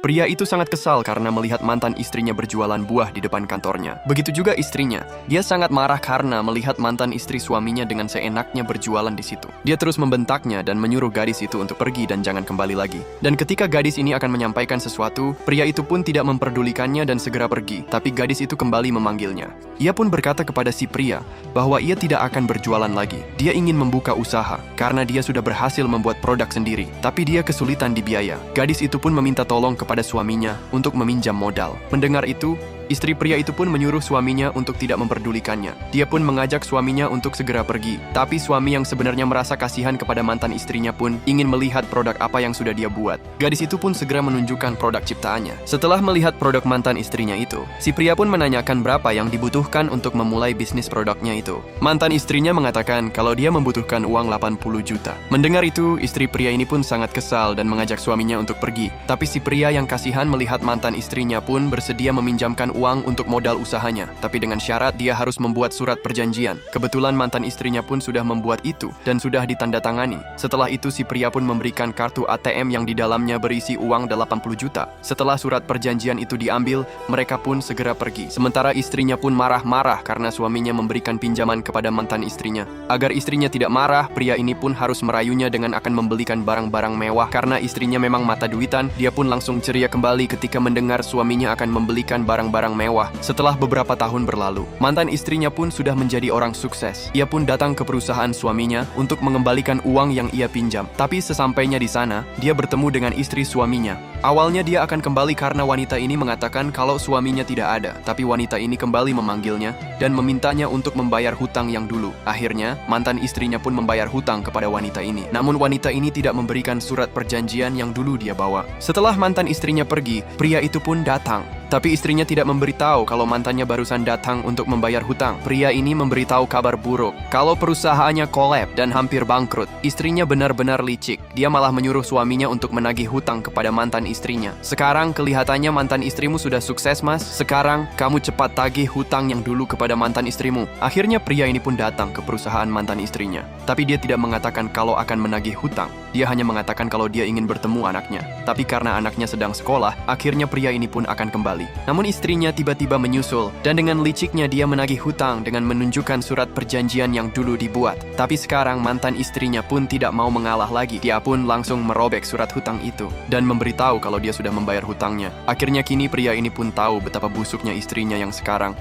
Pria itu sangat kesal karena melihat mantan istrinya berjualan buah di depan kantornya. Begitu juga istrinya. Dia sangat marah karena melihat mantan istri suaminya dengan seenaknya berjualan di situ. Dia terus membentaknya dan menyuruh gadis itu untuk pergi dan jangan kembali lagi. Dan ketika gadis ini akan menyampaikan sesuatu, pria itu pun tidak memperdulikannya dan segera pergi. Tapi gadis itu kembali memanggilnya. Ia pun berkata kepada si pria bahwa ia tidak akan berjualan lagi. Dia ingin membuka usaha karena dia sudah berhasil membuat produk sendiri. Tapi dia kesulitan di biaya. Gadis itu pun meminta tolong kepada suaminya untuk meminjam modal. Mendengar itu, istri pria itu pun menyuruh suaminya untuk tidak memperdulikannya. Dia pun mengajak suaminya untuk segera pergi. Tapi suami yang sebenarnya merasa kasihan kepada mantan istrinya pun ingin melihat produk apa yang sudah dia buat. Gadis itu pun segera menunjukkan produk ciptaannya. Setelah melihat produk mantan istrinya itu, si pria pun menanyakan berapa yang dibutuhkan untuk memulai bisnis produknya itu. Mantan istrinya mengatakan kalau dia membutuhkan uang 80 juta. Mendengar itu, istri pria ini pun sangat kesal dan mengajak suaminya untuk pergi. Tapi si pria yang kasihan melihat mantan istrinya pun bersedia meminjamkan uang untuk modal usahanya, tapi dengan syarat dia harus membuat surat perjanjian. Kebetulan mantan istrinya pun sudah membuat itu dan sudah ditandatangani. Setelah itu si pria pun memberikan kartu ATM yang di dalamnya berisi uang 80 juta. Setelah surat perjanjian itu diambil, mereka pun segera pergi. Sementara istrinya pun marah-marah karena suaminya memberikan pinjaman kepada mantan istrinya. Agar istrinya tidak marah, pria ini pun harus merayunya dengan akan membelikan barang-barang mewah. Karena istrinya memang mata duitan, dia pun langsung ceria kembali ketika mendengar suaminya akan membelikan barang-barang mewah. Setelah beberapa tahun berlalu, mantan istrinya pun sudah menjadi orang sukses. Ia pun datang ke perusahaan suaminya untuk mengembalikan uang yang ia pinjam. Tapi sesampainya di sana, dia bertemu dengan istri suaminya. Awalnya dia akan kembali karena wanita ini mengatakan kalau suaminya tidak ada. Tapi wanita ini kembali memanggilnya dan memintanya untuk membayar hutang yang dulu. Akhirnya, mantan istrinya pun membayar hutang kepada wanita ini. Namun wanita ini tidak memberikan surat perjanjian yang dulu dia bawa. Setelah mantan istrinya pergi, pria itu pun datang. Tapi istrinya tidak memberitahu kalau mantannya barusan datang untuk membayar hutang. Pria ini memberitahu kabar buruk kalau perusahaannya kolab dan hampir bangkrut. Istrinya benar-benar licik. Dia malah menyuruh suaminya untuk menagih hutang kepada mantan istrinya. Sekarang kelihatannya mantan istrimu sudah sukses, Mas. Sekarang kamu cepat tagih hutang yang dulu kepada mantan istrimu. Akhirnya pria ini pun datang ke perusahaan mantan istrinya. Tapi dia tidak mengatakan kalau akan menagih hutang. Dia hanya mengatakan kalau dia ingin bertemu anaknya. Tapi karena anaknya sedang sekolah, akhirnya pria ini pun akan kembali. Namun istrinya tiba-tiba menyusul dan dengan liciknya dia menagih hutang dengan menunjukkan surat perjanjian yang dulu dibuat. Tapi sekarang mantan istrinya pun tidak mau mengalah lagi. Dia pun langsung merobek surat hutang itu dan memberitahu kalau dia sudah membayar hutangnya. Akhirnya kini pria ini pun tahu betapa busuknya istrinya yang sekarang.